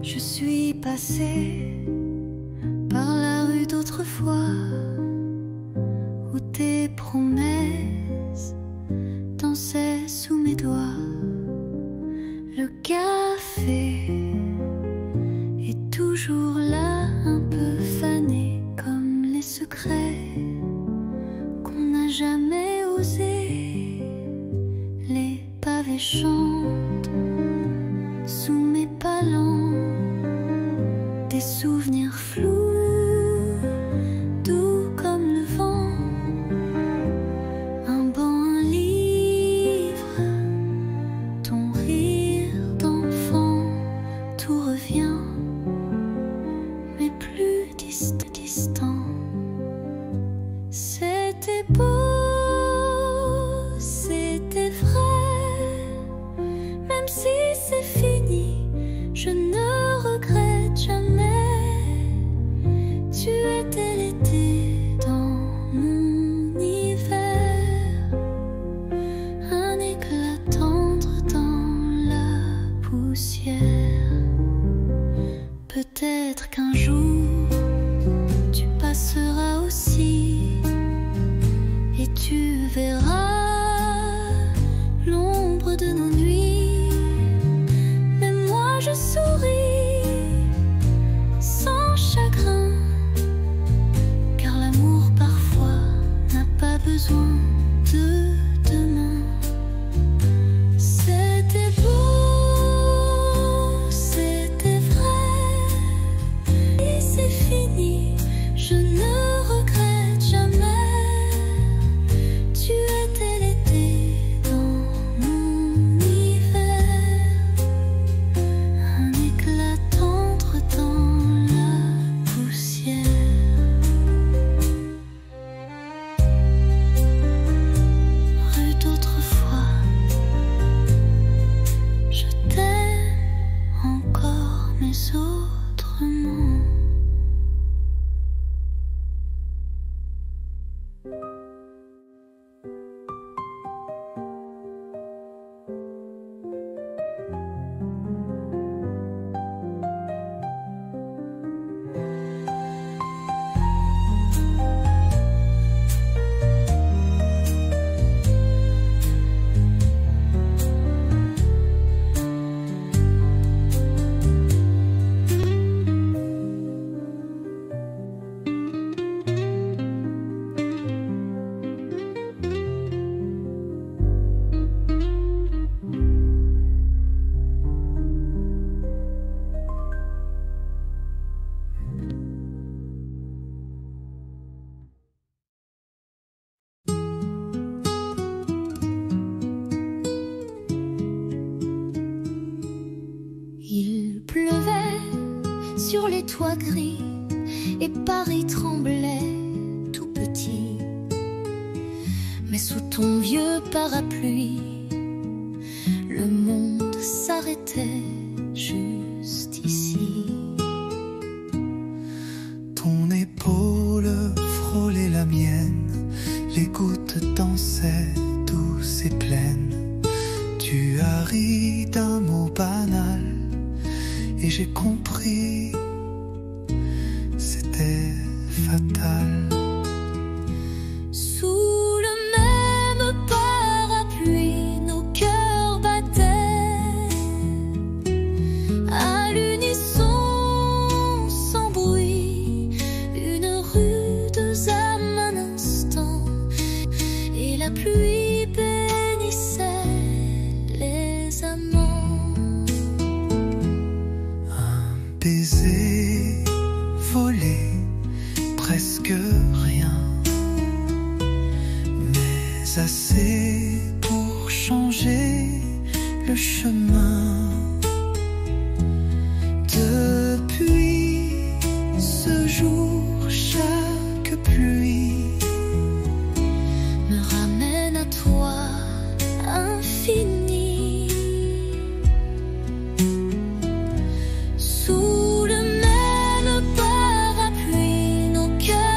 Je suis passée par la rue d'autrefois où tes promesses dansaient sous mes doigts. Le café est toujours là, un peu fané comme les secrets qu'on n'a jamais osé. Les pavés chantent sous mes palans, des souvenirs flous, doux comme le vent. Un banc, un livre, ton rire d'enfant, tout revient, mais plus distant. C'était beau, c'était vrai, même si c'est fini, je ne regrette jamais. Tu étais l'été dans mon hiver, un éclat tendre dans la poussière. Peut-être qu'un jour tu passeras aussi et tu verras l'ombre de nos nuits. Mais moi je souris sans chagrin, car l'amour parfois n'a pas besoin de demain. C'était beau, c'était vrai, et c'est fini, je ne regrette jamais. Tu étais l'été dans mon hiver, un éclat tendre dans la poussière. Rue d'autrefois, je t'aime encore, mais autrement. Il pleuvait sur les toits gris et Paris tremblait tout petit. Mais sous ton vieux parapluie, le monde s'arrêtait juste ici. Ton épaule frôlait la mienne, les gouttes dansaient douces et pleines. Tu as ri d'un mot banal et j'ai compris, c'était fatal. Sous le même parapluie, nos cœurs battaient à l'unisson, sans bruit, une rude âme un instant, et la pluie bénissait les amants. Baiser, voler, presque rien, mais assez pour changer le chemin. Depuis ce jour, chaque pluie me ramène à toi, infini. Sous le même parapluie, nos cœurs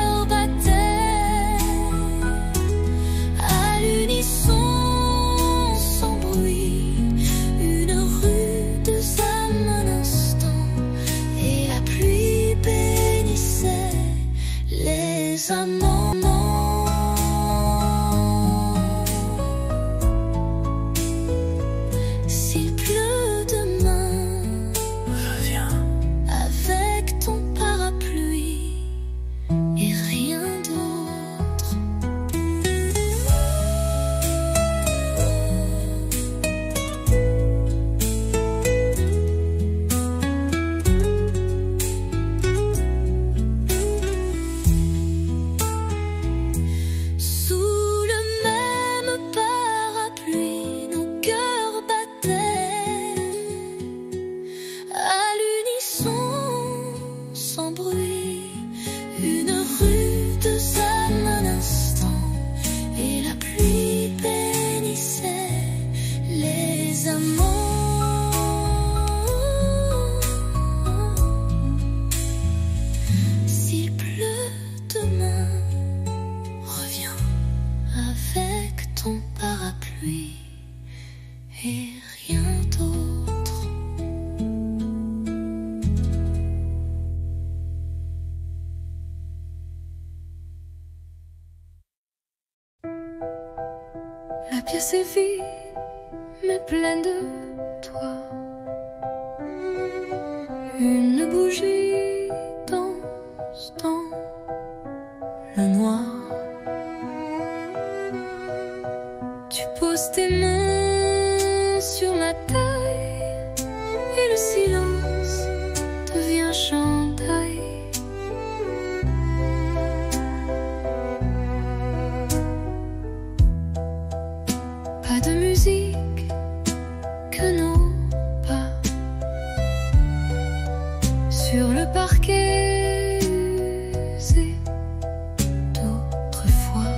Une rude âme un instant, et la pluie bénissait les amants. S'il pleut demain, reviens avec ton parapluie et rien d'autre. La pièce est vide, mais pleine de toi. Une bougie danse dans le noir. Tu poses tes mains sur ma taille et le silence devient chandail. Pas de musique que nos pas sur le parquet usé d'autrefois.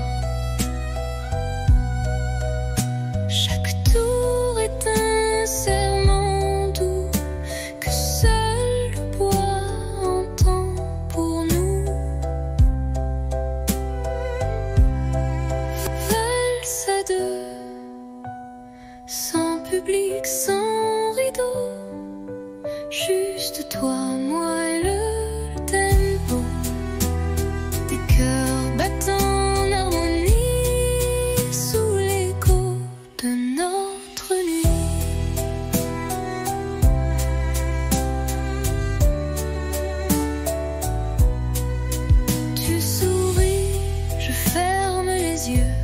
Chaque tour est un serment doux que seul le bois entend pour nous. Valse à deux, sans public, sans rideau, juste toi, moi et le tempo des cœurs battant en harmonie sous l'écho de notre nuit. Tu souris, je ferme les yeux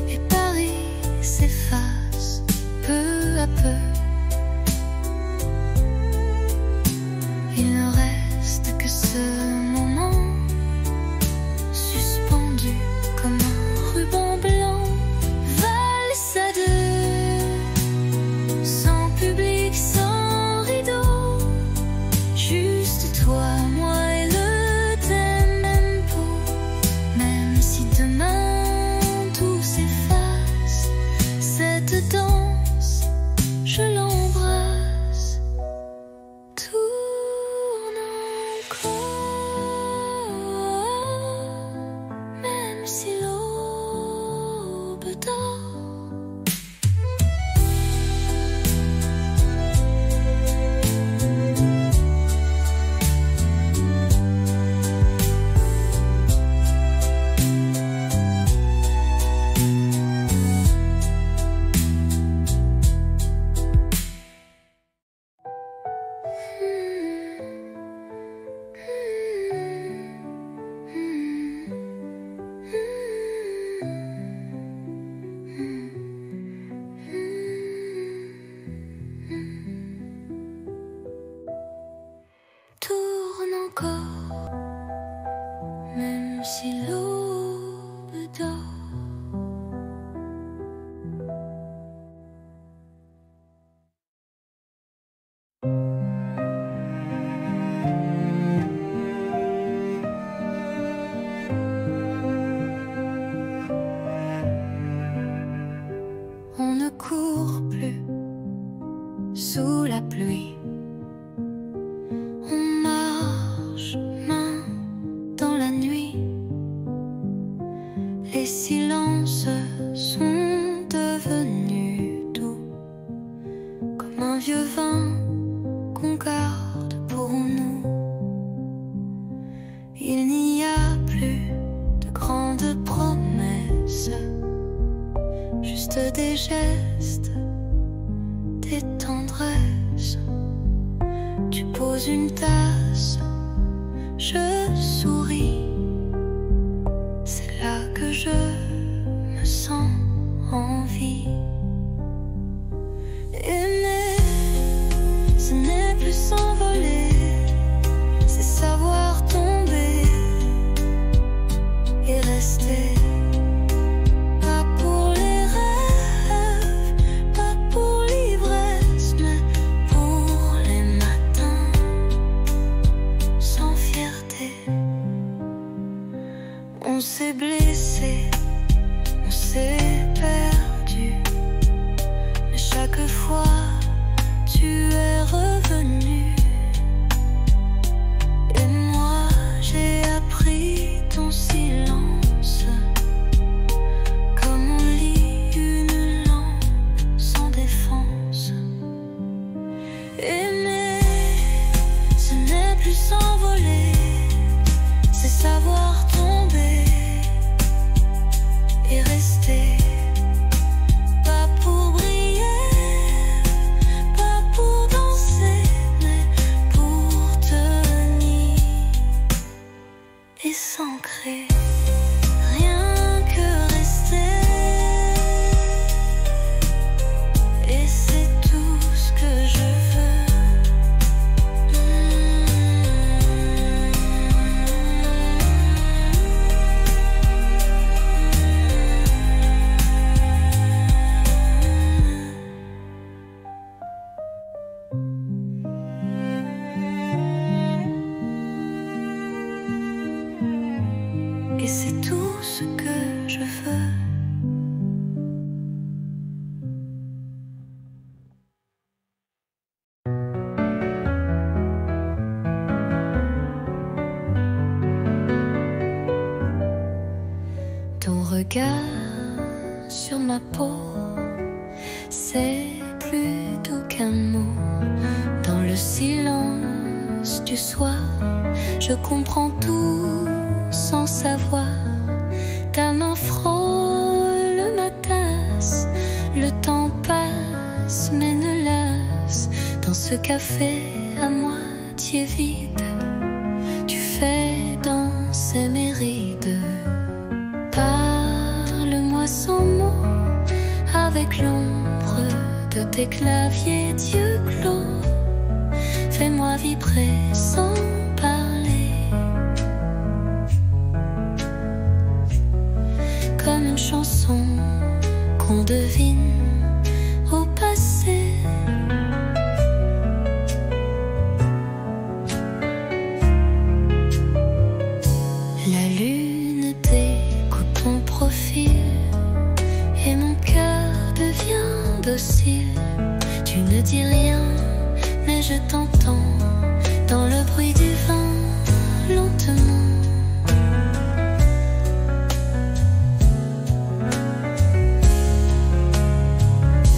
et Paris s'efface peu à peu. Il ne reste que ce moment suspendu comme un ruban blanc. Valse à deux, sans public, sans rideau, juste toi, moi et le tempo. Même si demain tout s'efface, cette danse, je l'embrasse. Tourne encore, même si l'aube dort. Tourne encore, même si l'aube dort. On ne court plus sous la pluie. On marche main dans la nuit. Les silences sont devenus doux, comme un vieux vin qu'on garde pour nous. Il n'y a plus de grandes promesses, juste des gestes, des tendresses. Tu poses une tasse, je souris. C'est là que je me sens en vie. Aimer, ce n'est plus s'envoler, c'est savoir tomber et rester. Pas pour les rêves, s'est blessé, on s'est perdu, mais chaque fois tu es revenu. Et moi j'ai appris ton silence, comme on lit une langue sans défense. Aimer, ce n'est plus s'envoler, c'est savoir tomber et rester. Pas pour briller, pas pour danser, mais pour tenir et s'ancrer. Rien que rester, et c'est tout ce que je veux. Et c'est tout ce que je veux. Ton regard sur ma peau, c'est plus doux qu'un mot. Dans le silence du soir, je comprends tout sans savoir. Ta main frôle ma tasse, le temps passe mais ne lasse. Dans ce café à moitié vide, tu fais danser mes rides. Parle-moi sans mots, avec l'ombre de tes claviers d'yeux clos. Fais-moi vibrer sans parler, comme une chanson qu'on devine au passé. La lune découpe ton profil et mon cœur devient docile. Tu ne dis rien, mais je t'entends dans le bruit du vent, lentement.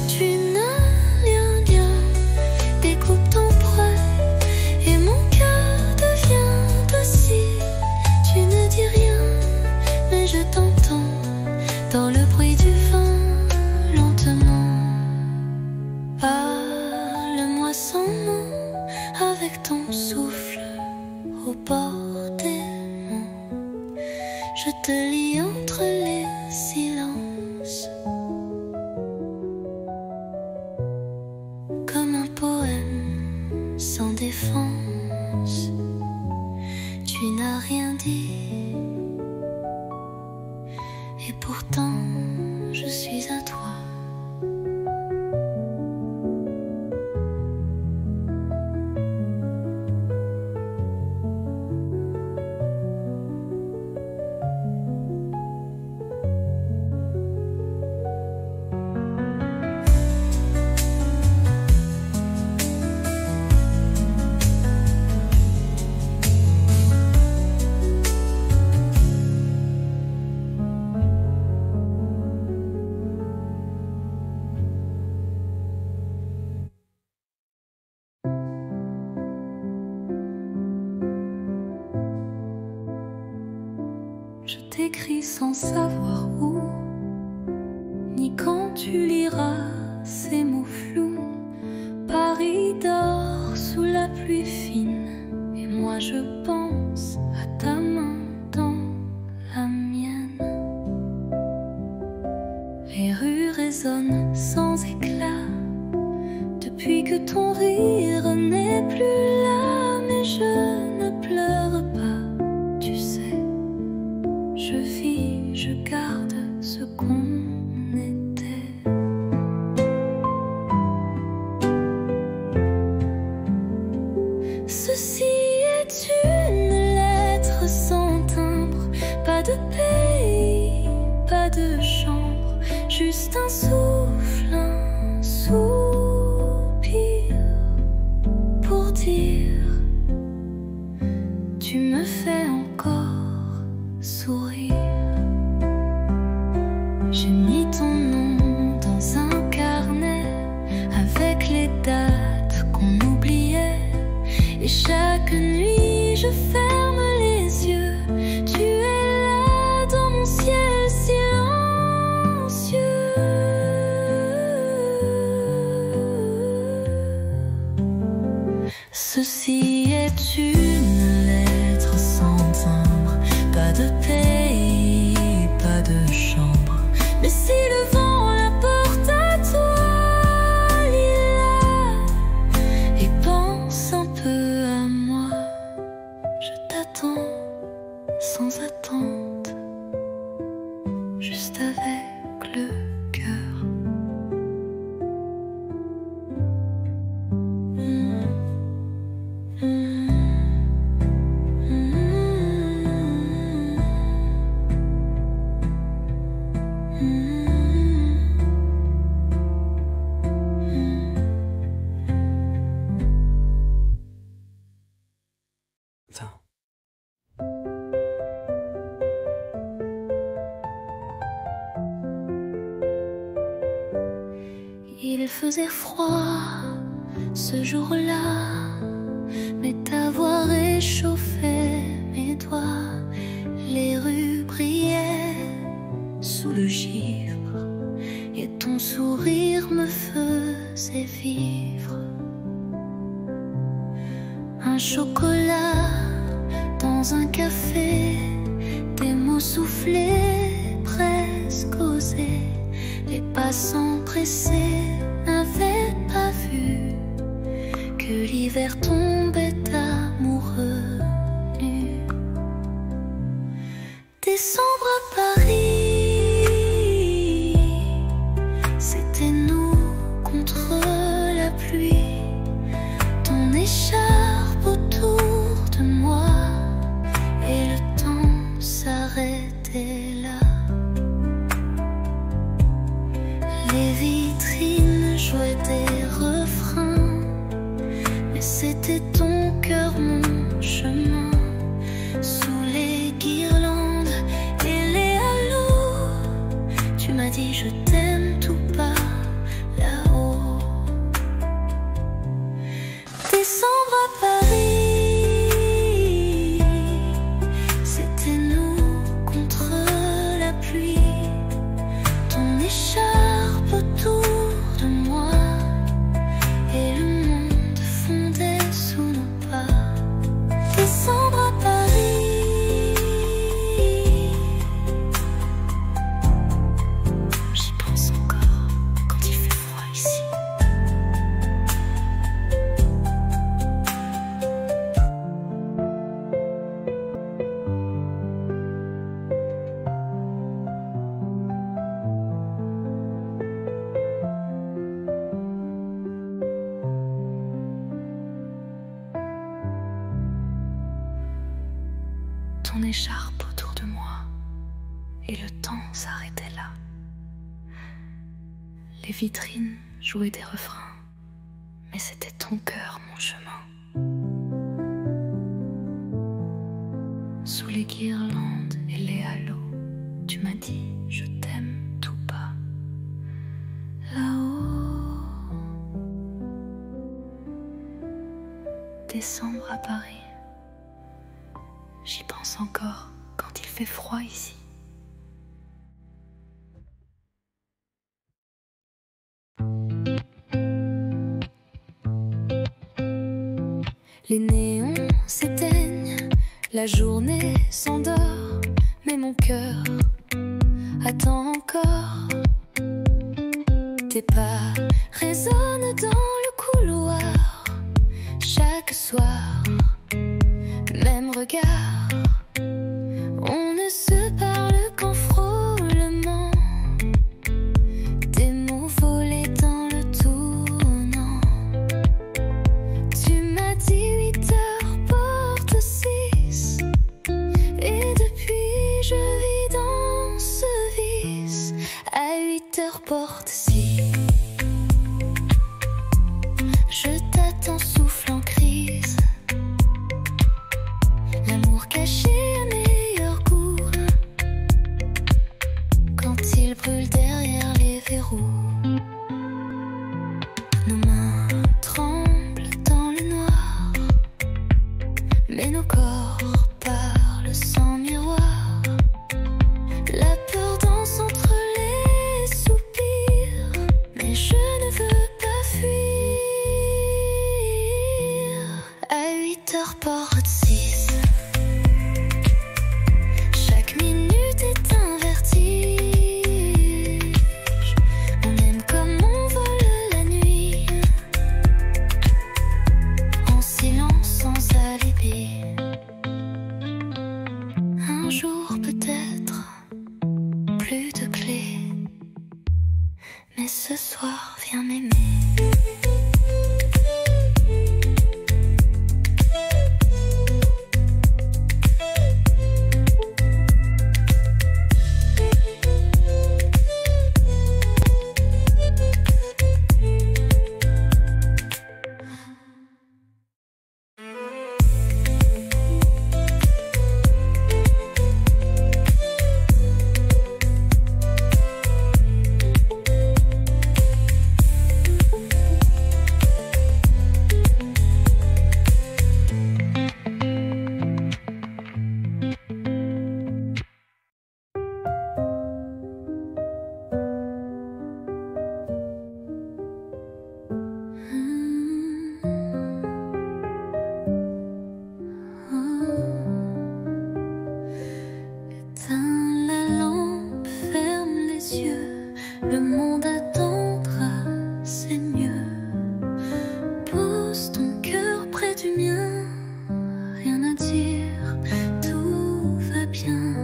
Tu n'as rien dit, découpe ton poil et mon cœur devient docile. Tu ne dis rien, mais je t'entends dans le bruit du vent, lentement. Parle-moi sans mots, avec ton souffle au bord des monts. Je te lis entre les silences, comme un poème sans défense. Tu n'as rien dit, et pourtant je suis à toi. Je t'écris sans savoir où, ni quand tu liras ces mots flous. Paris dort sous la pluie fine, et moi je pense à ta main dans la mienne. Les rues résonnent sans éclat, depuis que ton rire n'est plus là. Mais je ne pleure pas, tu sais. Je vis, je garde ce qu'on était. Ceci est une lettre juste un souffle, un soupir pour dire tu me fais encore sourire. J'ai mis ton nom dans un carnet avec les dates qu'on oubliait, et chaque nuit je ferme les yeux. Tu es là dans mon ciel silencieux. Ceci est une lettre sans timbre, pas de pays, pas de chambre. Mais si le vent la porte à toi, lis-la et pense un peu à moi. Je t'attends sans attente, juste avec le cœur. Il faisait froid ce jour-là, mais ta voix réchauffait mes doigts. Les rues brillaient sous le givre et ton sourire me faisait vivre. Un chocolat dans un café, des mots soufflés, presque osés. Les passants pressés n'avaient pas vu que l'hiver tombait amoureux nu. Décembre à Paris, c'était nous contre la pluie. Ton écharpe autour de moi et le temps s'arrêtait là. Les vitrines jouaient des refrains, mais c'était ton cœur, mon chemin. Sous les guirlandes et les halos, tu m'as dit je t'aime tout bas là-haut. Décembre à Paris, c'était nous contre la pluie. Ton écharpe autour de moi et le monde fondait sous nos pas. Décembre à Paris, j'y pense encore quand il fait froid ici. Ton écharpe autour de moi et le temps s'arrêtait là. Les vitrines jouaient des refrains, mais c'était ton cœur, mon chemin. Sous les guirlandes et les halos, tu m'as dit je t'aime tout bas là-haut. Décembre à Paris, j'y pense encore quand il fait froid ici. Les néons s'éteignent, la journée s'endort, mais mon cœur attend encore. Tes pas résonnent dans le couloir, chaque soir, même regard. On ne se parle qu'en frôlement, des mots volés dans le tournant. Tu m'as dit 8 heures porte 6, et depuis je vis dans ce vice. À 8 heures porte pour cacher un meilleur goût quand il brûle derrière les verrous. Nos mains tremblent dans le noir, mais nos corps parlent sans miroir. La peur danse entre les soupirs, mais je ne veux pas fuir. À 8h port de 6, chaque minute est un vertige. On aime comme on vole la nuit, en silence sans alibi. Un jour peut-être plus de clés, mais ce soir viens m'aimer. Éteins la lampe, ferme les yeux, le monde attendra, c'est mieux. Pose ton cœur près du mien, rien à dire, tout va bien.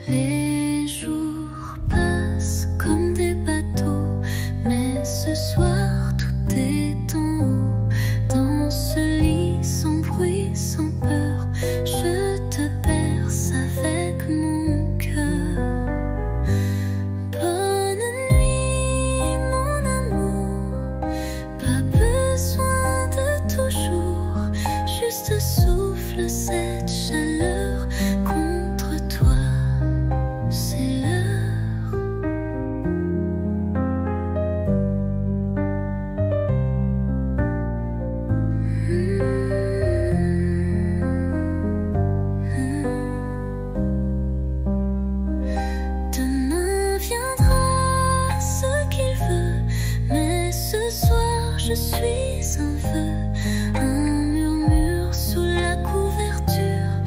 Les jours passent comme des bateaux, mais ce soir tout est en haut. Dans ce lit sans bruit, sans peur, je te berce avec mon cœur. Bonne nuit mon amour, pas besoin de toujours, juste souffle cette chaleur contre toi, c'est l'heure. Demain viendra ce qu'il veut, mais ce soir je suis un feu, un murmure sous la couverture,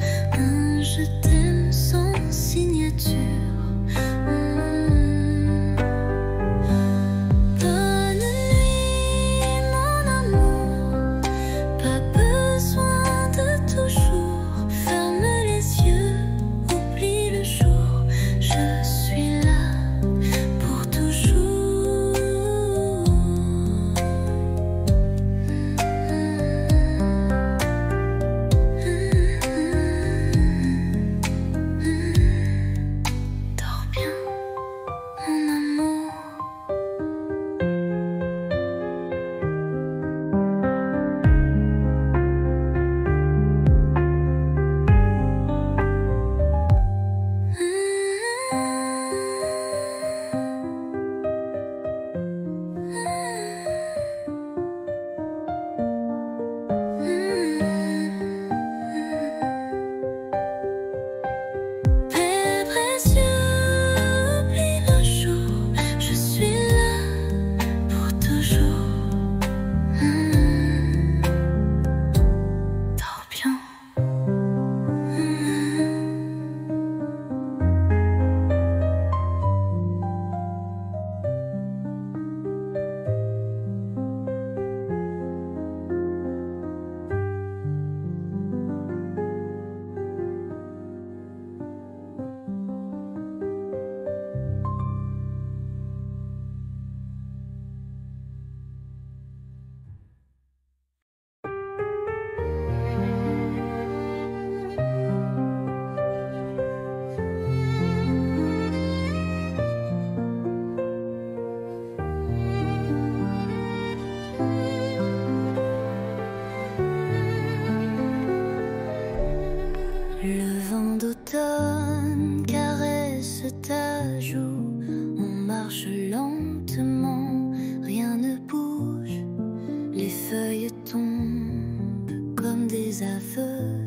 tes aveux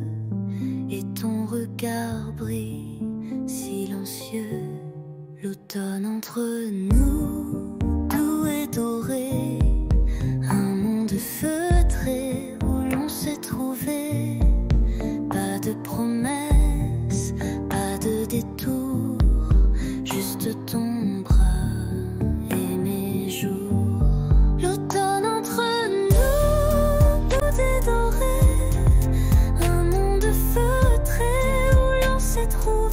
et ton regard brille silencieux. L'automne entre nous, doux et doré, un monde feutré où l'on s'est trouvé. Pas de promesses, pas de détour, juste ton bras et mes jours. L'automne entre nous, doux et doré, un monde feutré où l'on s'est trouvé.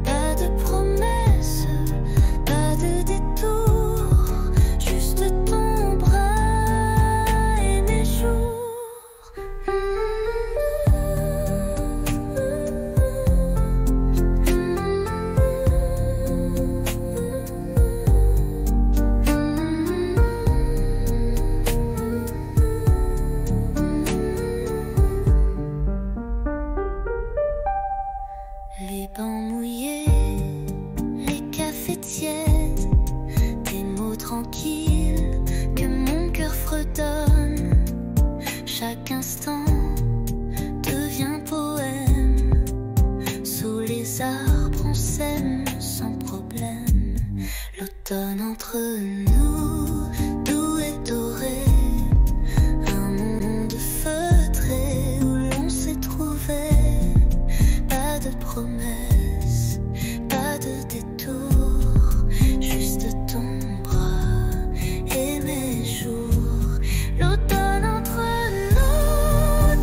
Pas de promesses, pas de détour, juste ton bras et mes jours. Les bancs mouillés, les cafés tièdes, des mots tranquilles que mon cœur fredonne. Chaque instant devient poème. Sous les arbres on s'aime sans problème. L'automne entre nous, doux et doré, un monde feutré où l'on s'est trouvé. Pas de promesses, pas de détour, juste ton bras et mes jours. L'automne entre nous,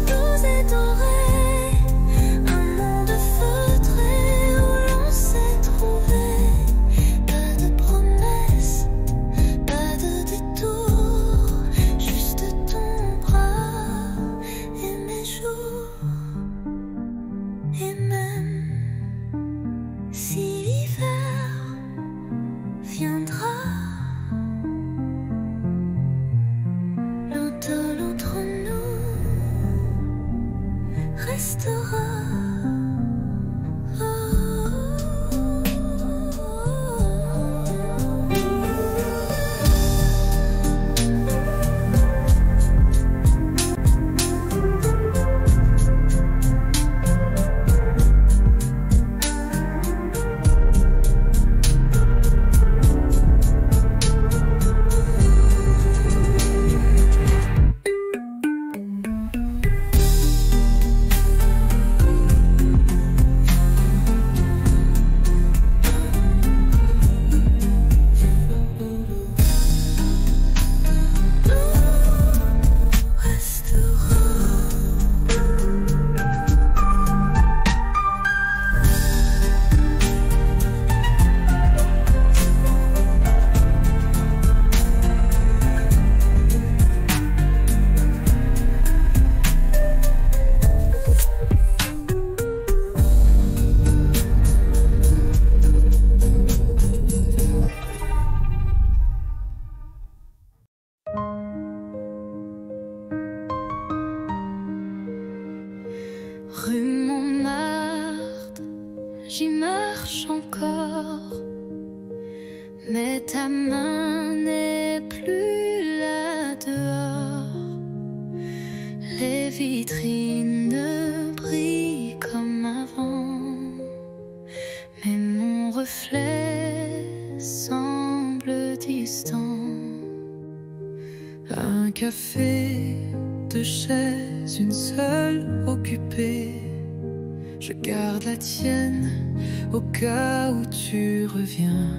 doux et doré, un monde feutré où l'on s'est trouvé. Pas de promesses, pas de détour, juste ton bras et mes jours. Et même si l'hiver viendra, l'automne entre nous restera. Rue Montmartre, j'y marche encore, mais ta main n'est plus là dehors. Les vitrines brillent comme avant, mais mon reflet semble distant. Un café, deux chaises, une seule occupée. Je garde la tienne au cas où tu reviens.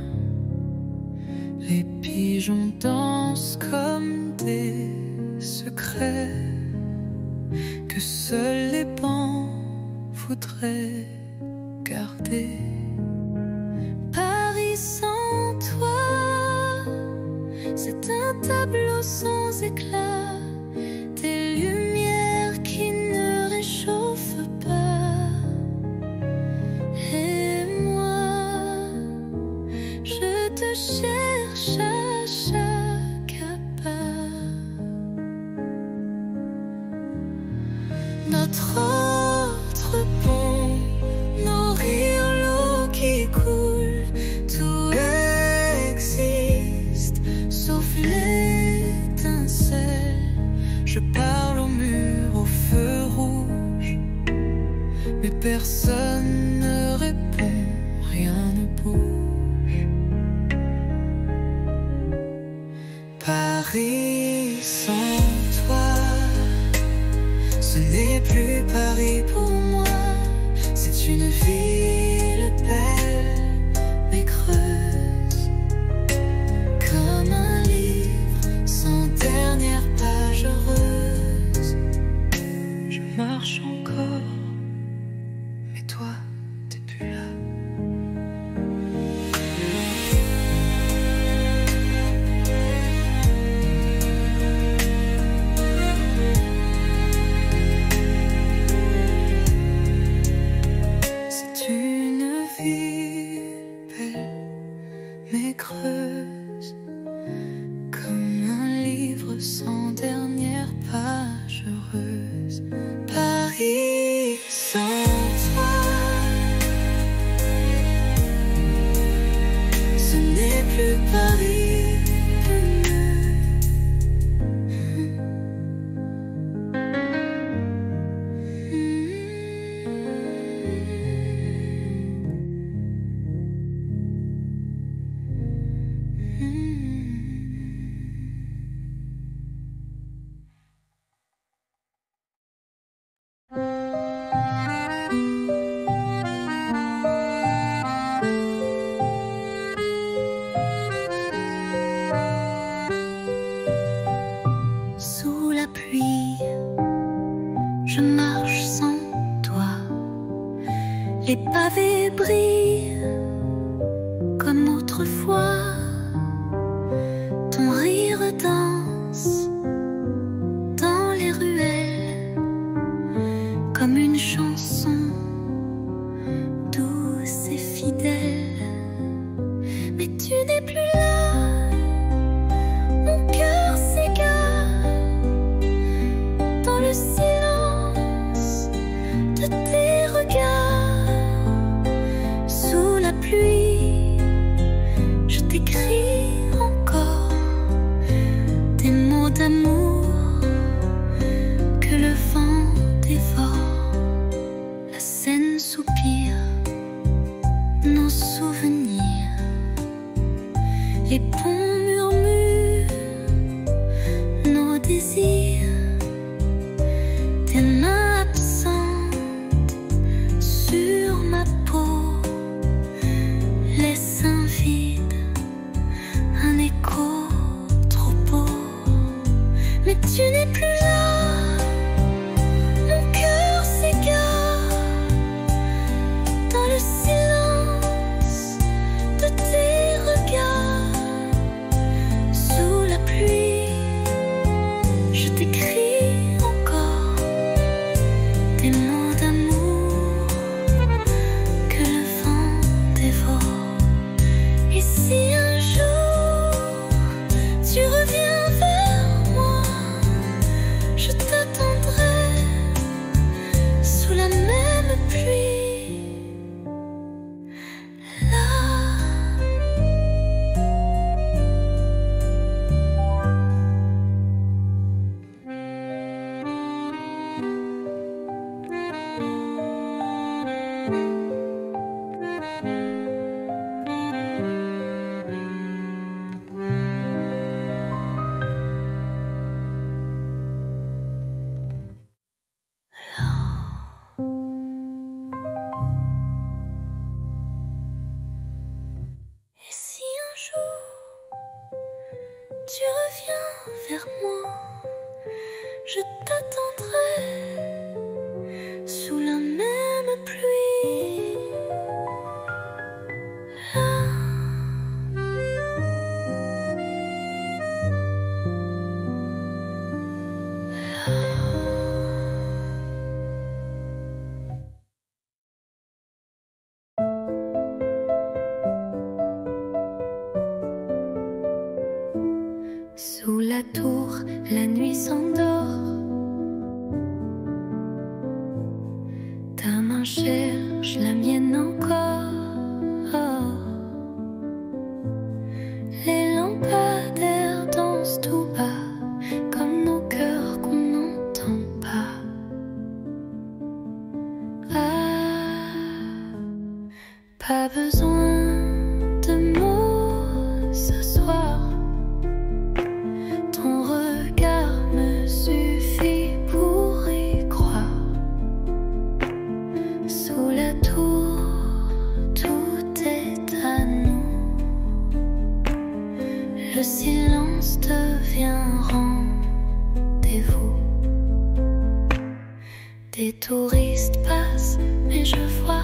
Les pigeons dansent comme des secrets que seuls les bancs voudraient garder. Paris sans toi, c'est un tableau sans éclat. Des lumières qui ne réchauffent pas. Et moi, je te cherche à chaque pas. Notre autre pont, nos rires, l'eau qui coule, tout existe, sauf l'étincelle. Je parle au mur, au feu. mais personne ne répond, rien ne bouge. Paris sans toi, ce n'est plus Paris pour moi. C'est une ville belle mais creuse, comme un livre sans dernière page heureuse. Je marche encore, mais toi, t'es plus là. C'est une ville belle, mais creuse, comme un livre sans dernière page heureuse. Paris sans toi, ce n'est plus Paris. Sous la pluie, je marche sans toi. Les pavés brillent comme autrefois. Ton rire danse dans les ruelles comme une chanson douce et fidèle. Mais tu n'es plus là, mon cœur s'égare dans le silence de tes regards. Sous la pluie, je t'écris encore des mots d'amour que le vent dévore. La Seine soupire nos souvenirs, les ponts murmurent nos désirs. Tes mains absentes sur ma peau laissent un vide, un écho trop beau. Mais tu n'es plus là, mon cœur s'égare dans le silence de tes regards. Sous la pluie, je t'écris encore des mots d'amour que le vent dévore. Et si un jour tu reviens vers moi, je t'attendrai sous la même pluie. Là. Et si un jour tu reviens vers moi, je t'attendrai sous la même pluie. Là. Sous la tour, la nuit s'endort. Ta main cherche la mienne encore. Les lampadaires dansent tout bas, comme nos cœurs qu'on n'entend pas. Pas besoin de mots ce soir. Ton regard me suffit pour y croire. Sous la tour, tout est à nous. Le silence devient rendez-vous. Des touristes passent, mais je vois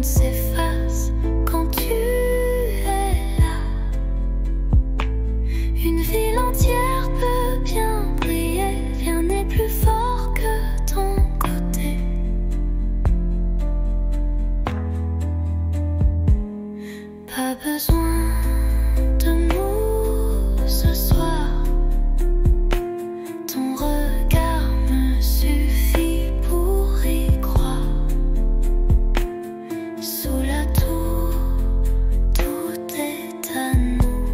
s'efface quand tu es là. Une ville entière peut bien briller, rien n'est plus fort que ton côté. Pas besoin de mots ce soir. Ton regard me suffit pour y croire. Sous la tour, tout est à nous.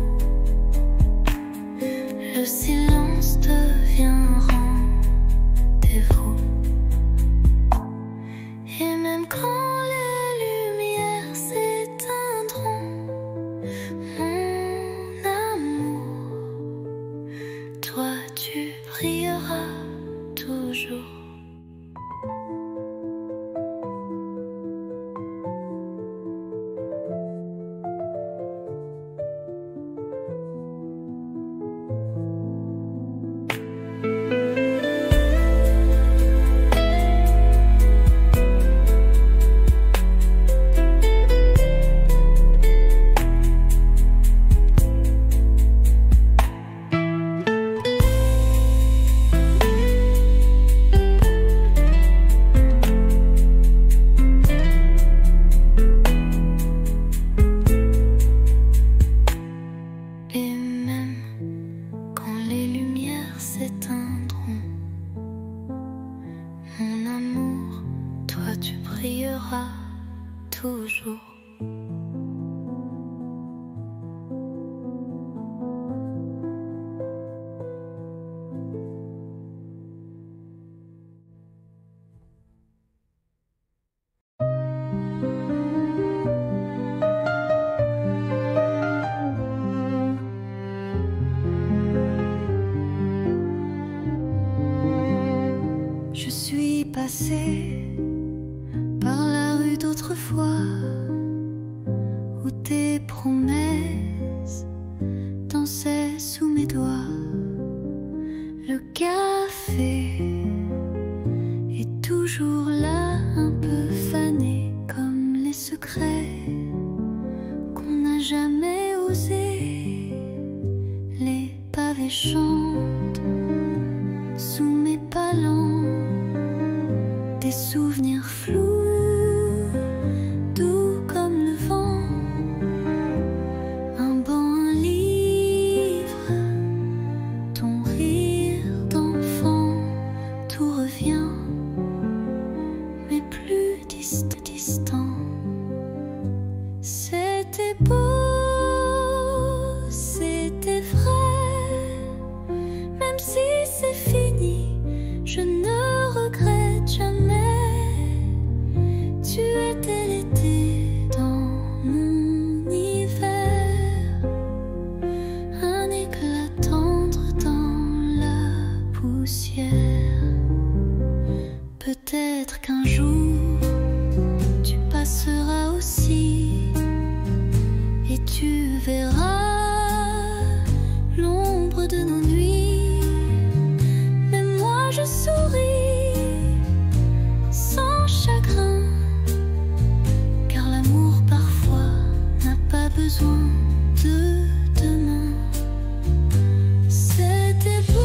Le silence devient rendez-vous. Et même quand les lumières s'éteindront, mon amour, toi tu brilleras toujours. Mon amour, toi tu brilleras toujours. Je suis passée par la rue d'autrefois où tes promesses dansaient sous mes doigts. Le café est toujours là, un peu fané comme les secrets qu'on n'a jamais osé. Les pavés chantent sous mes palans. Des souvenirs flous, doux comme le vent. Un banc, un livre, ton rire d'enfant. Tout revient, mais plus distant. C'était beau, c'était vrai. Même si c'est fini, je ne regrette jamais. Tu étais l'été dans mon hiver, un éclat tendre dans la poussière. Peut-être qu'un jour tu passeras aussi et tu verras l'ombre de nos nuits. Mais moi je souris sans chagrin, car l'amour parfois n'a pas besoin de demain. C'était beau,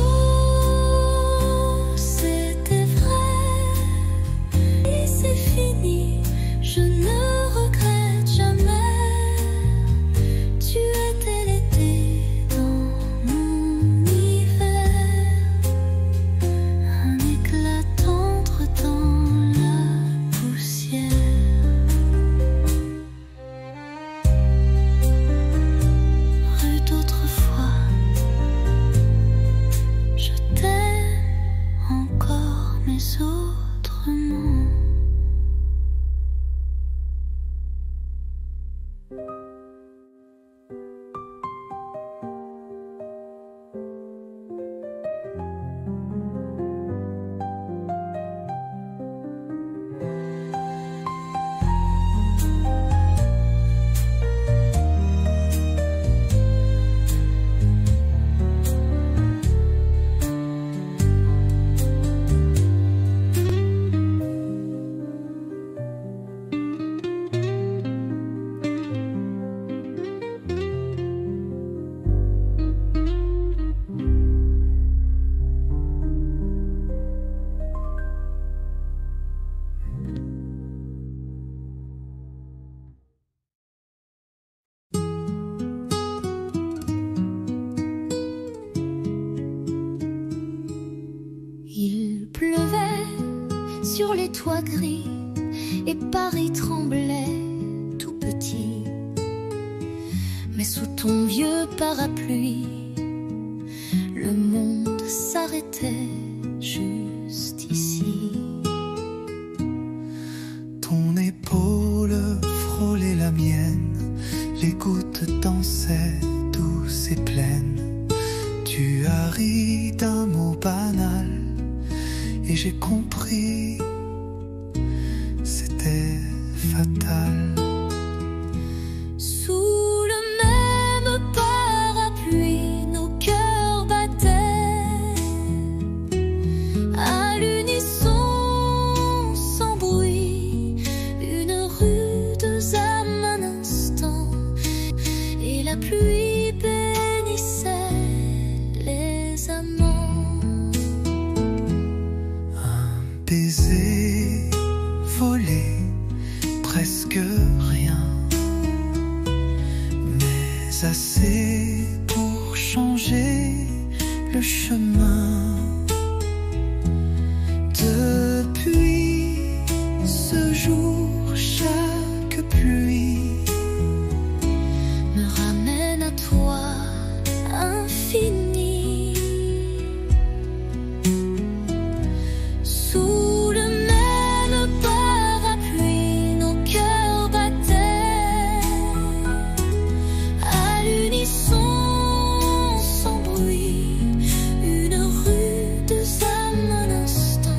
sur les toits gris et Paris tremblait tout petit. Mais sous ton vieux parapluie, le monde s'arrêtait juste ici. Ton épaule frôlait la mienne, les gouttes dansaient douces et pleines. Tu as ri d'un mot banal et j'ai compris, c'était fatal. Sous le même parapluie, nos cœurs battaient à l'unisson, sans bruit, une rude âme un instant, et la pluie bénissait les amants. Un baiser volé, presque rien, mais assez pour changer le chemin. Depuis ce jour, chaque pluie Me ramène à toi, infini. Sous le même parapluie, nos cœurs battaient à l'unisson, sans bruit, une rude âme un instant,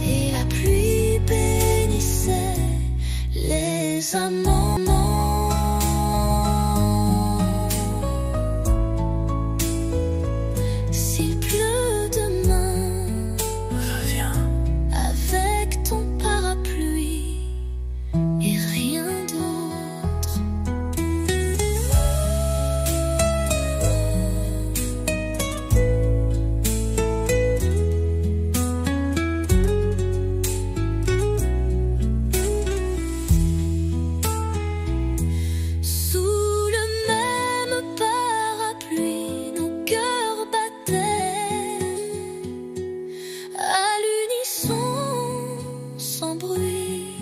et la pluie bénissait les amants. S'il pleut demain, reviens. avec ton parapluie et rien d'autre. Sous le même parapluie, nos cœurs battaient à l'unisson, sans bruit,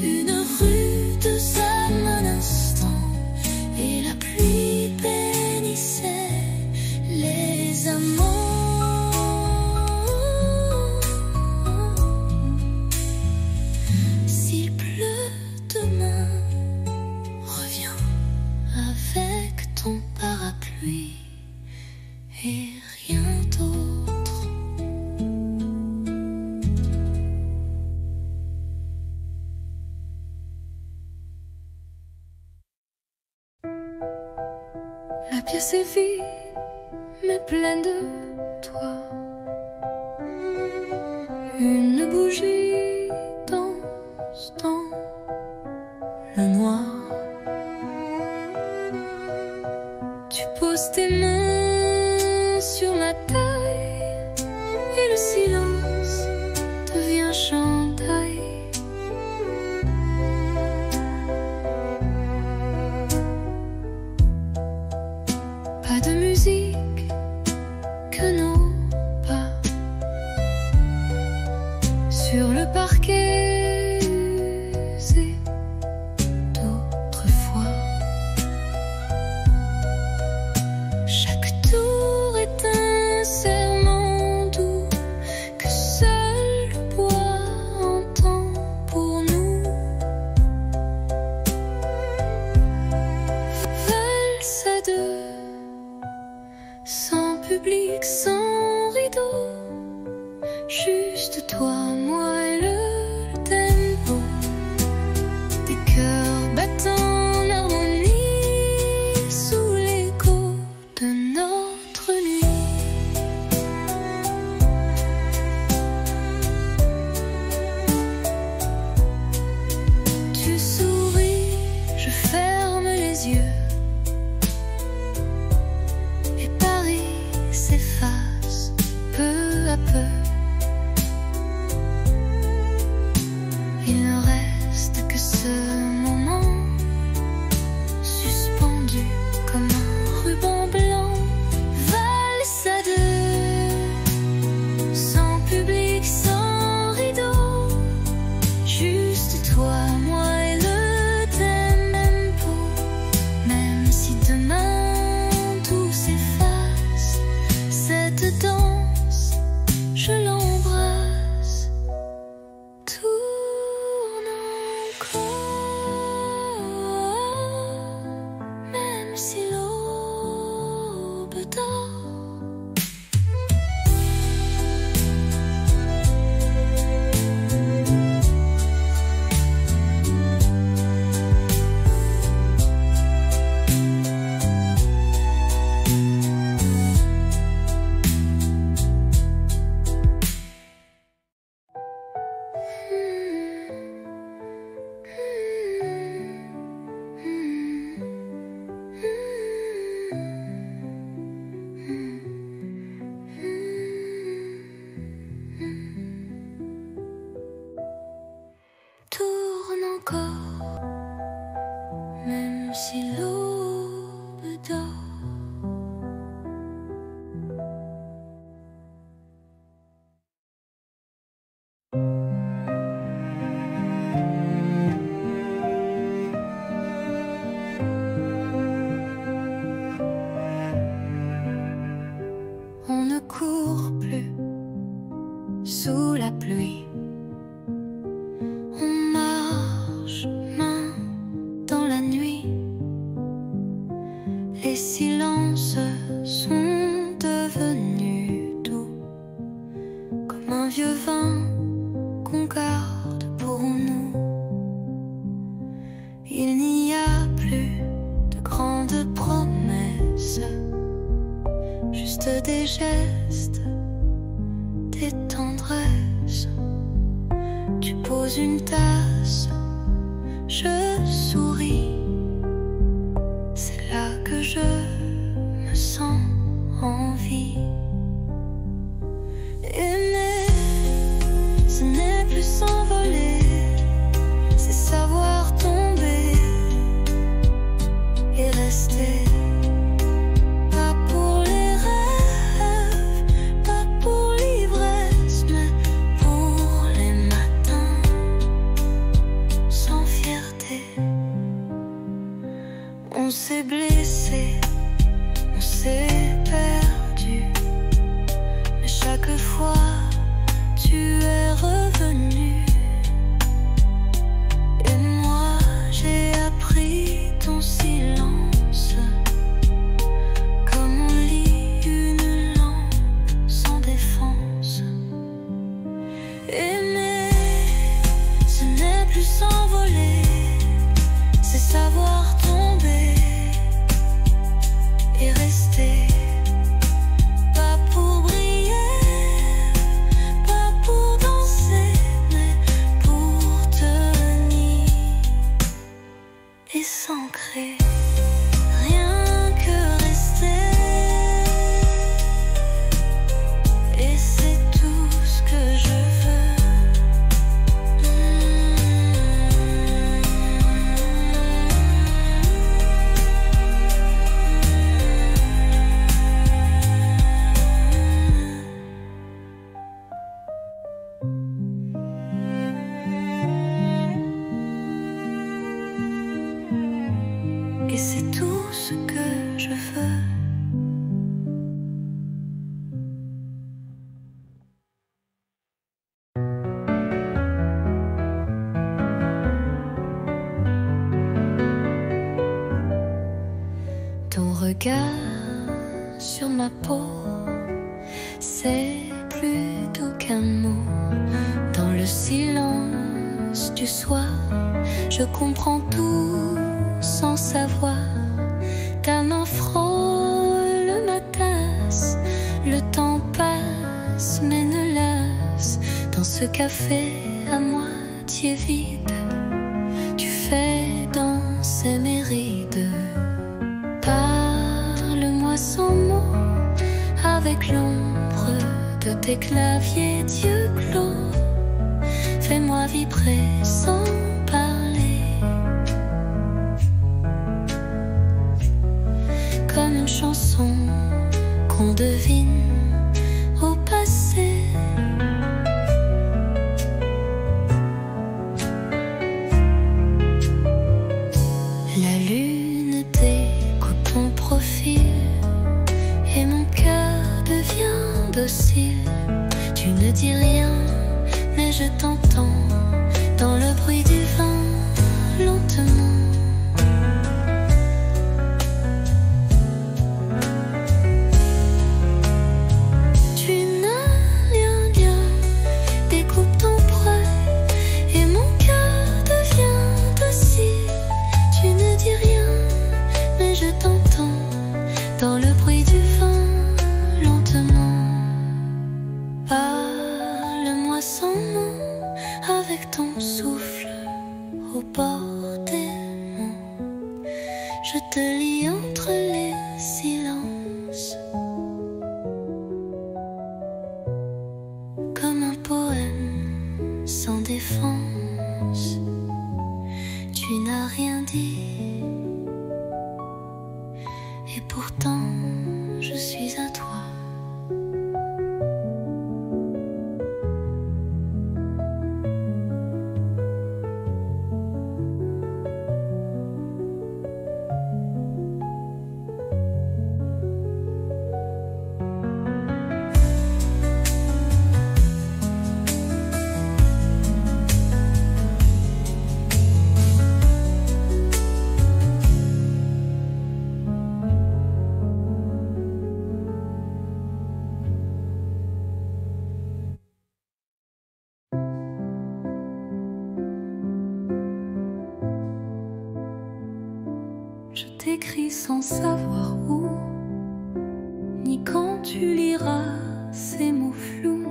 une rude âme un instant, et la pluie bénissait les amants. S'il pleut demain, reviens avec ton parapluie et rien d'autre. La pièce est vide, mais pleine de toi. Une bougie danse dans le noir. Tu poses tes mains sur ma taille et le silence devient chandail. Pas de musique que nos pas sur le parquet usé d'autrefois. Chaque tour est un serment doux que seul le bois entend pour nous. Valse à deux, sans public, sans rideau, juste toi, moi et le tempo des cœurs battant en harmonie sous l'écho de notre nuit. Tu souris, je ferme les yeux et Paris s'efface peu à peu. Il ne reste que ce moment suspendu comme un ruban blanc. Valse à deux, sans public, sans rideau, sous la pluie. On marche main dans la nuit. Les silences sont devenus doux, comme un vieux vin qu'on garde pour nous. Il n'y a plus de grandes promesses, juste des gestes, des tendresses. Tu poses une tasse, je souris. C'est là que je me sens en vie. Aimer, ce n'est plus s'envoler, c'est savoir tomber et rester. Pas pour les rêves, pas pour l'ivresse, mais pour les matins sans fierté. On s'est blessé, on s'est perdu, mais chaque fois tu es revenu. Et moi j'ai appris ton silence, comme on lit une lampe sans défense. Aimer, ce n'est plus s'envoler, c'est savoir tomber et rester. Pas pour briller, pas pour danser, mais pour tenir et s'ancrer. Rien que rester, et c'est tout ce que je veux. Et c'est tout ce que je veux. Ton regard sur ma peau, c'est plus doux qu'un mot. Dans le silence du soir, je comprends tout sans savoir. Ta main frôle ma tasse, le temps passe mais ne lasse. Dans ce café à moitié vide, tu fais danser mes rides. Parle-moi sans mots, avec l'ombre de tes claviers d'yeux clos. Fais-moi vibrer sans parler, comme une chanson qu'on devine au passé. La lune découpe ton profil et mon cœur devient docile. Tu ne dis rien, mais je t'entends dans le bruit du vent, lentement. Tu n'as rien, rien, découpe ton poids et mon cœur devient docile. Tu ne dis rien, mais je t'entends dans le bruit du vent, lentement. Parle-moi sans mots, avec ton souffle au bord des mots. Je te lis entre les silences, comme un poème sans défense. Tu n'as rien dit, et pourtant je suis à toi. t'écris sans savoir où, ni quand tu liras ces mots flous.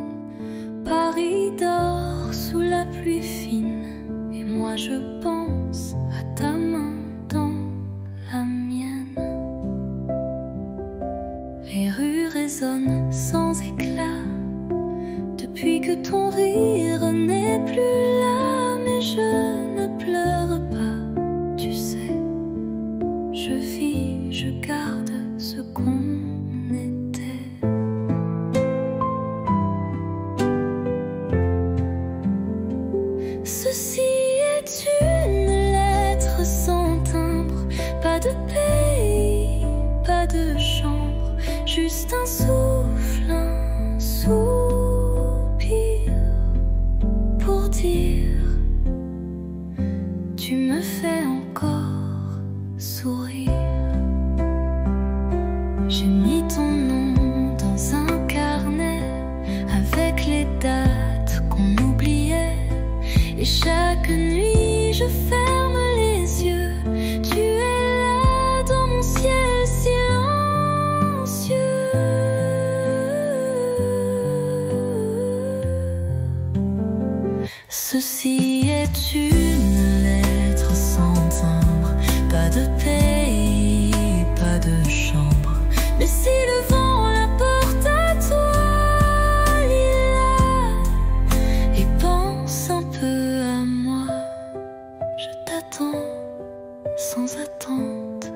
Paris dort sous la pluie fine, et moi je pense à ta main dans la mienne. Les rues résonnent sans éclat depuis que ton rire n'est plus là, mais je ne pleure pas, tu sais. Je vis, je garde ce qu'on était. Ceci est une lettre sans timbre, pas de pays, pas de chambre, juste un souffle, un soupir pour dire tu me fais encore sourire. J'ai mis ton nom dans un carnet avec les dates qu'on oubliait, et chaque nuit je ferme les yeux. Tu es là dans mon ciel silencieux. Ceci est une lettre sans timbre, pas de pays, pas de chambre, mais si le vent la porte à toi, lis-la et pense un peu à moi. Je t'attends sans attente,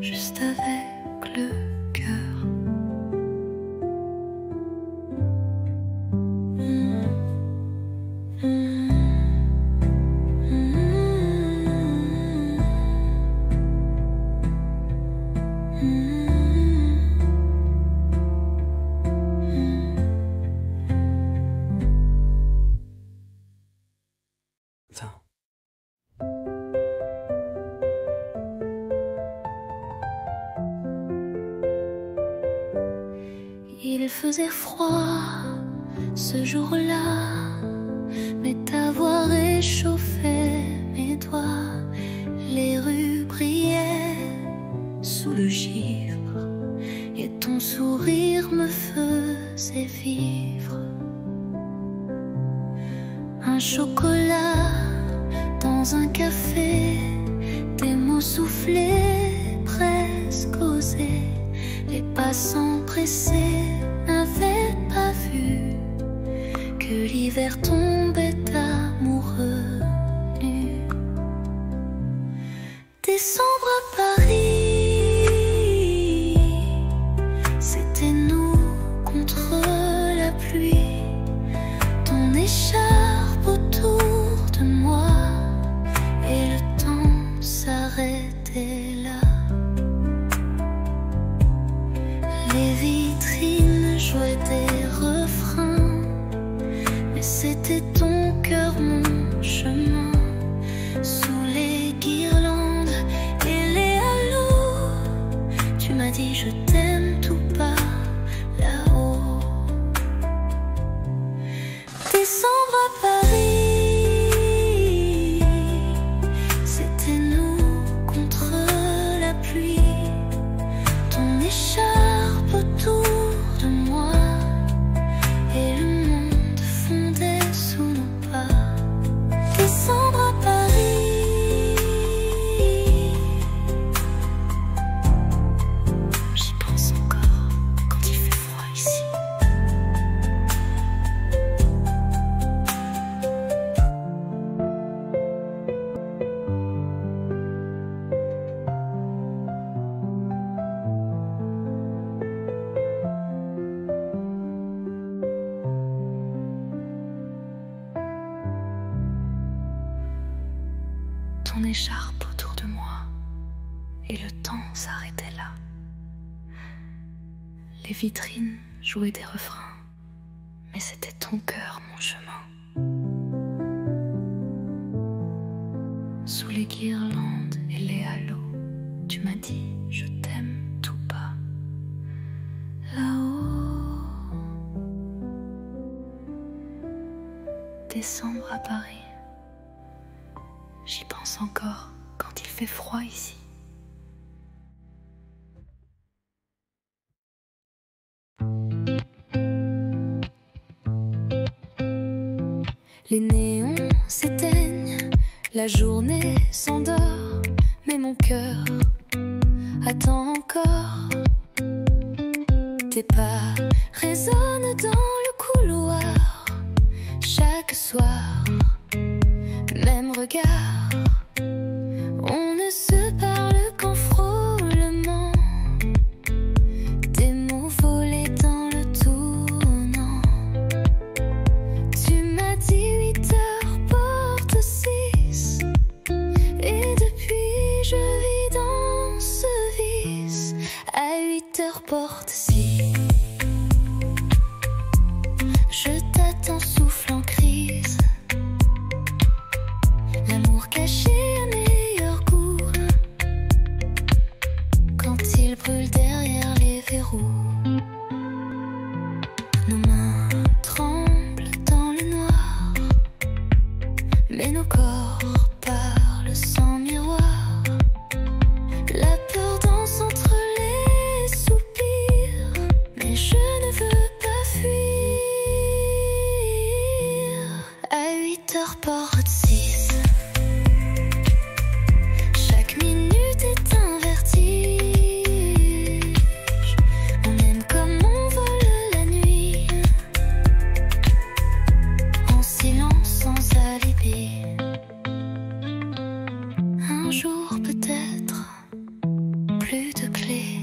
juste avec le cœur. Il faisait froid ce jour-là, mais ta voix réchauffait mes doigts. Les rues brillaient sous le givre, et ton sourire me faisait vivre. Un chocolat dans un café, des mots soufflés, presque osés. Les passants pressés n'avaient pas vu que l'hiver tombait amoureux nu. Décembre à Paris, c'était nous contre la pluie. Ton écharpe autour de moi, et le temps s'arrêtait là. Les vitrines jouaient des refrains, mais c'était ton cœur, mon chemin. Sous les guirlandes et les halos, tu m'as dit je t'aime tout bas là-haut. Décembre à Paris, c'était nous contre la pluie. Ton écharpe autour de moi, et le monde fondait sous nos pas. Décembre à Paris, j'y pense encore quand il fait froid ici. Ton écharpe autour de moi, et le temps s'arrêtait là. Les vitrines jouaient des refrains, mais c'était ton cœur, mon chemin. Sous les guirlandes et les halos, tu m'as dit je t'aime tout bas là-haut. Décembre à Paris, j'y pense encore quand il fait froid ici. Les néons s'éteignent, la journée s'endort, mais mon cœur attend encore. Tes pas résonnent dans le couloir, chaque soir, même regard. On ne se parle qu'en frôlement, des mots volés dans le tournant. Tu m'as dit 8 heures porte 6, et depuis je vis dans ce vice. À 8 heures porte 6, je t'attends souffle en crise. L'amour caché à meilleur goût, quand il brûle derrière les verrous. Nos mains tremblent dans le noir, mais nos corps parlent sans miroir. La peur danse entre les soupirs, mais je ne veux pas fuir. À 8 heures porte 6, chaque minute est un vertige. On aime comme on vole la nuit, en silence sans alibi. Un jour peut-être, plus de clés,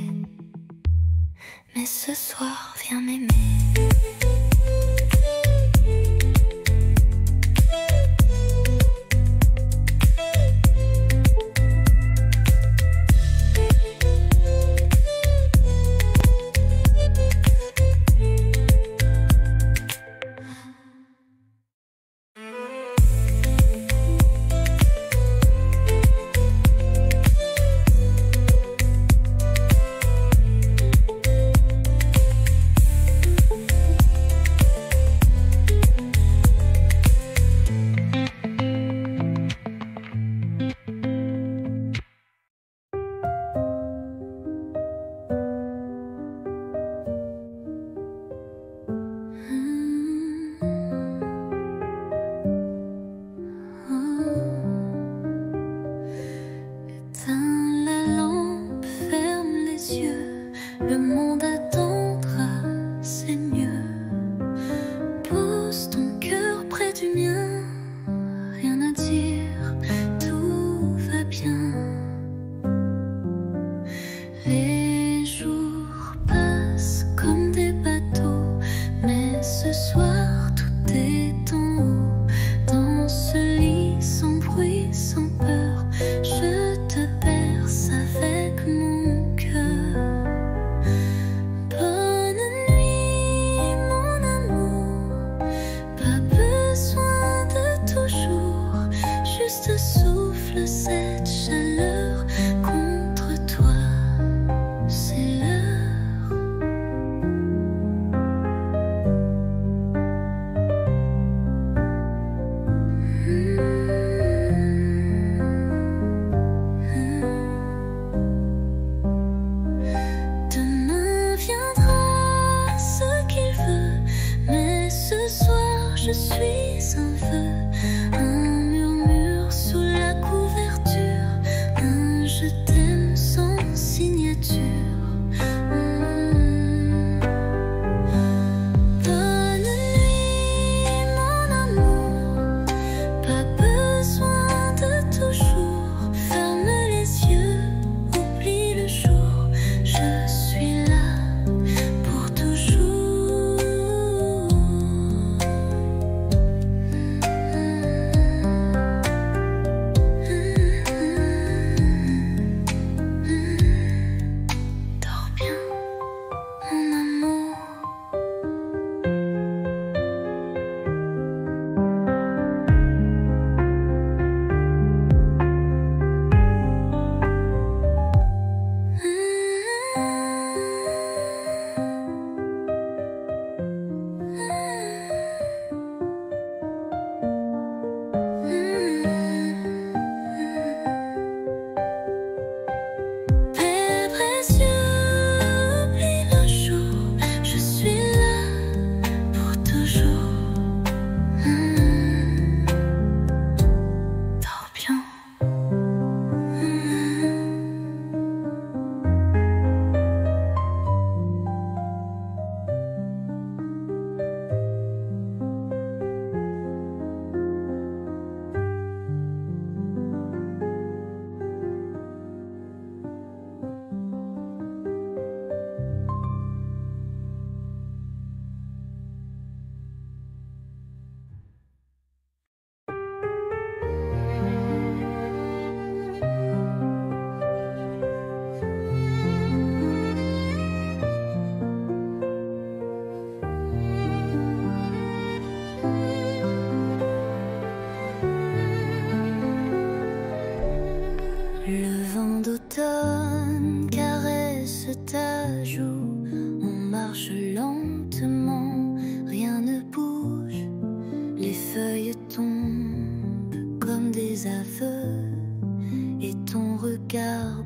mais ce soir viens m'aimer. Éteins la lampe, ferme les yeux, le monde attendra, c'est mieux. Pose ton cœur près du mien, rien à dire, tout va bien. Les jours passent comme des bateaux, mais ce soir tout est en haut. Dans ce lit sans bruit, sans peur, je te berce avec mon cœur. Bonne nuit mon amour, pas besoin de toujours, juste souffle cette chaleur contre toi, c'est l'heure. Demain viendra ce qu'il veut, mais ce soir je suis un vœu. Un murmure sous la couverture, un je t'aime sans signature. Bonne nuit mon amour, pas besoin de toujours. Ferme les yeux, oublie le jour, je suis là pour toujours.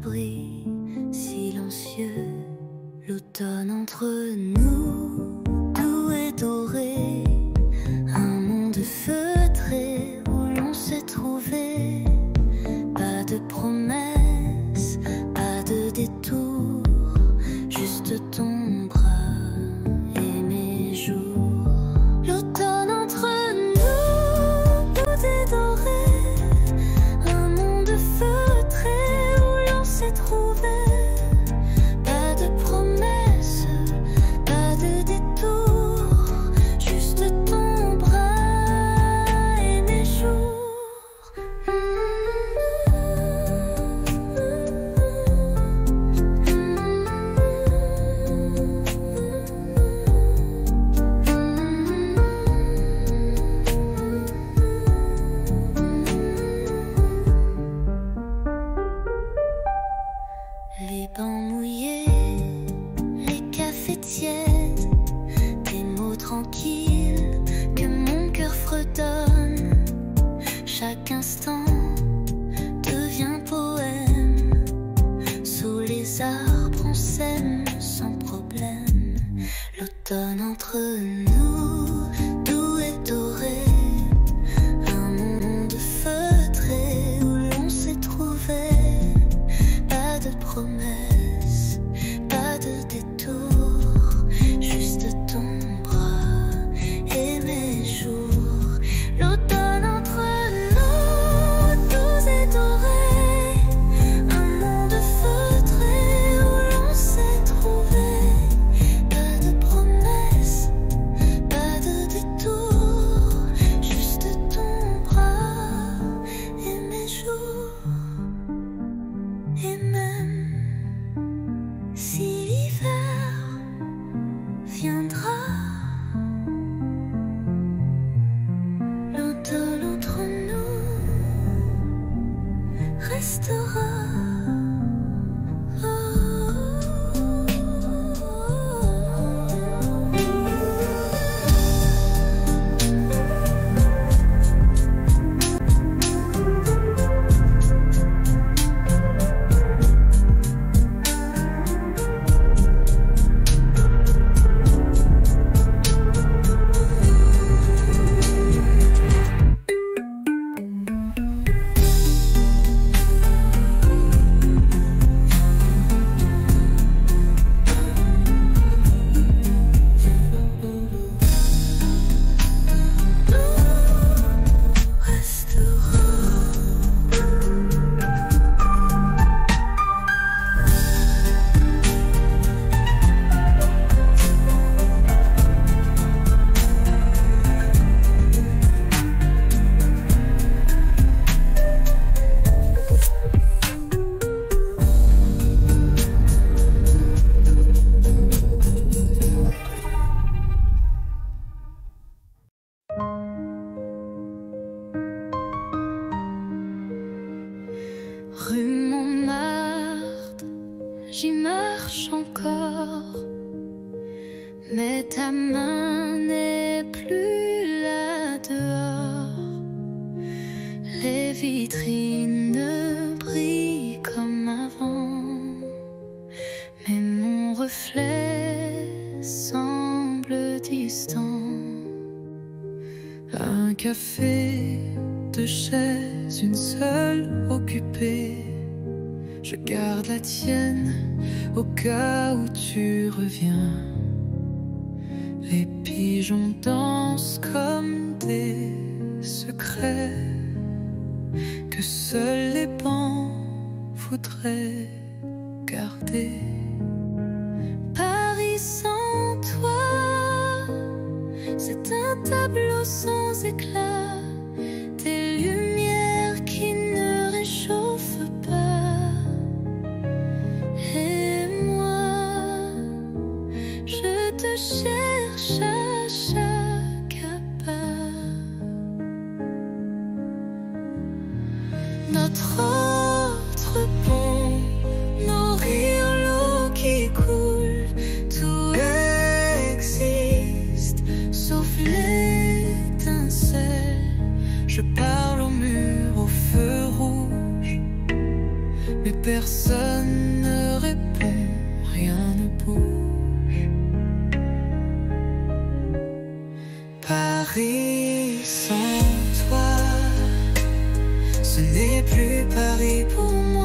abri silencieux. L'automne entre nous, doux et doré, un monde feutré où l'on s'est trouvé. Pas de promesses, pas de détour, juste ton bras et mes jours. L'automne entre nous, doux et doré, un monde feutré où l'on s'est trouvé. Pas de promesses, pas de détour, juste ton bras et mes jours. Les bancs mouillés, les cafés tièdes, des mots tranquilles que mon cœur fredonne. Chaque instant devient poème. Sous les arbres on s'aime sans problème. L'automne entre nous, doux et doré, un monde feutré où l'on s'est trouvé. Pas de promesses, pas de détour, juste ton bras et mes jours. L'automne entre nous, doux et doré, un monde feutré où l'on s'est trouvé. Pas de promesses, pas de détour, juste ton bras et mes jours. Et même si l'hiver viendra, l'automne entre nous restera. Rue Montmartre, j'y marche encore, mais ta main n'est plus là dehors. Les vitrines brillent comme avant, mais mon reflet semble distant. Un café, deux chaises, une seule occupée. Je garde la tienne au cas où tu reviens. Les pigeons dansent comme des secrets que seuls les bancs voudraient garder. Paris sans toi, c'est un tableau sans éclat. Des lumières qui ne réchauffent pas. Et moi, je te cherche à chaque pas. Notre autre pont, nos rires, l'eau qui coule, tout existe, sauf l'étincelle. Je parle au mur, au feu rouge, mais personne Paris sans toi, ce n'est plus Paris pour moi.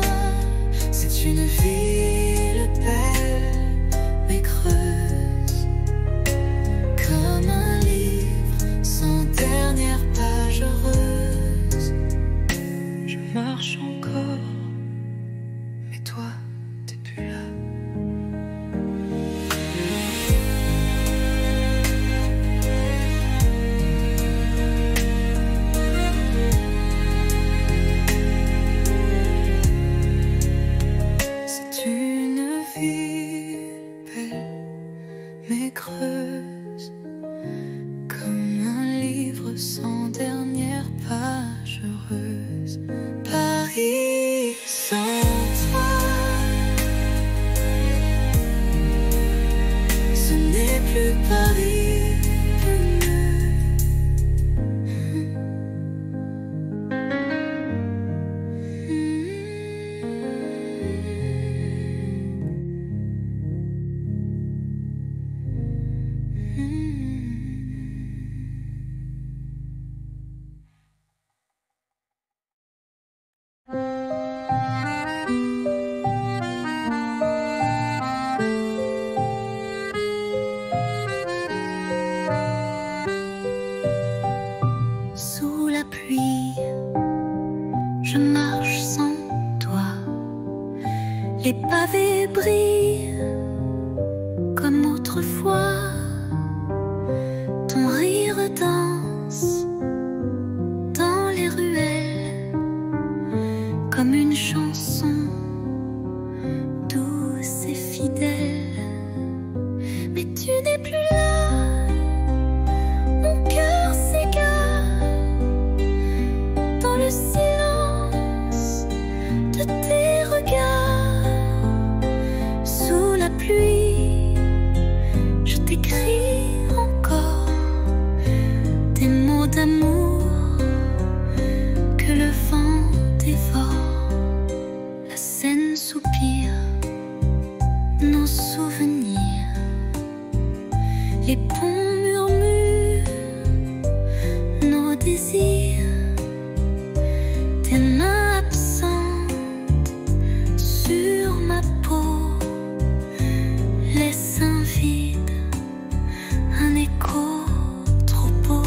C'est une ville belle mais creuse, comme un livre sans dernière page heureuse. Je marche encore, mais toi, t'es plus là. C'est une ville belle, mais creuse, comme un livre sans dernière page heureuse. Paris sans toi, ce n'est plus Paris pour Sous la pluie, je marche sans toi. Les pavés brillent comme autrefois. Ton rire danse dans les ruelles comme une chanson douce et fidèle. Mais tu n'es plus là, mon cœur s'égare dans le silence de tes regards. Sous la pluie, je t'écris encore des mots d'amour que le vent dévore. La Seine soupire nos souvenirs, les ponts murmurent nos désirs. Tes mains absentes sur ma peau laissent un vide, un écho trop beau.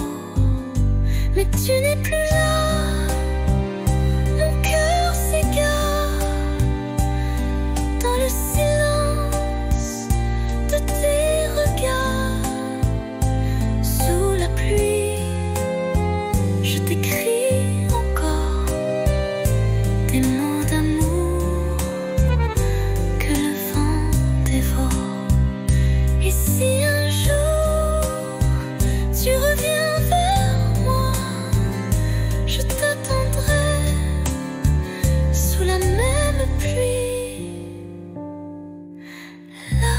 Mais tu n'es plus là, mon cœur s'égare dans le silence de tes regards. Sous la pluie, je t'écris encore des mots d'amour que le vent dévore. Et si un jour tu reviens vers moi, je t'attendrai sous la même pluie. Là.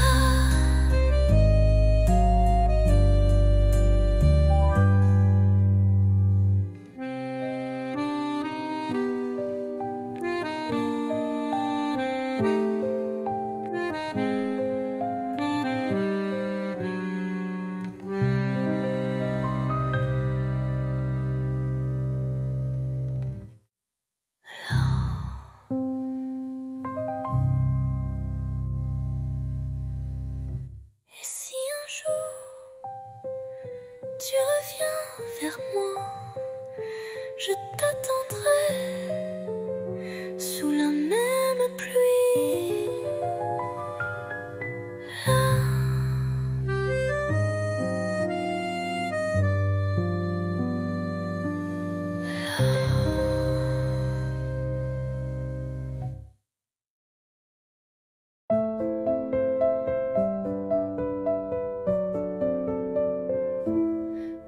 Et si un jour tu reviens vers moi, je t'attendrai sous la même pluie. Là.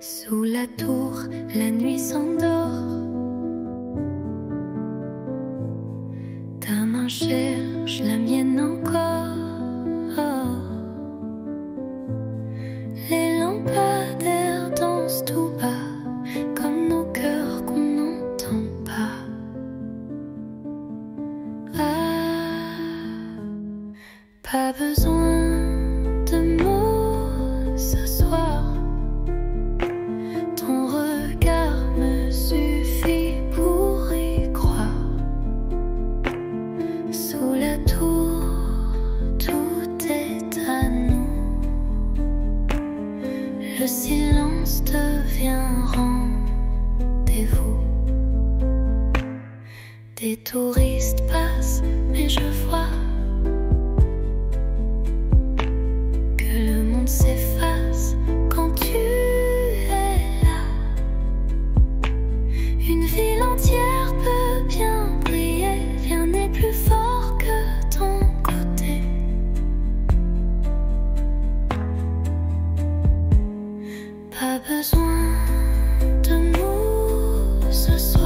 Sous la tour, la nuit s'endort. Ta main cherche la mienne encore. Les lampadaires dansent tout bas, comme nos cœurs qu'on n'entend pas. Ah, pas besoin de mots ce soir. Ton touristes passent, mais je vois que le monde s'efface quand tu es là. Une ville entière peut bien briller, rien n'est plus fort que ton côté. Pas besoin de mots ce soir.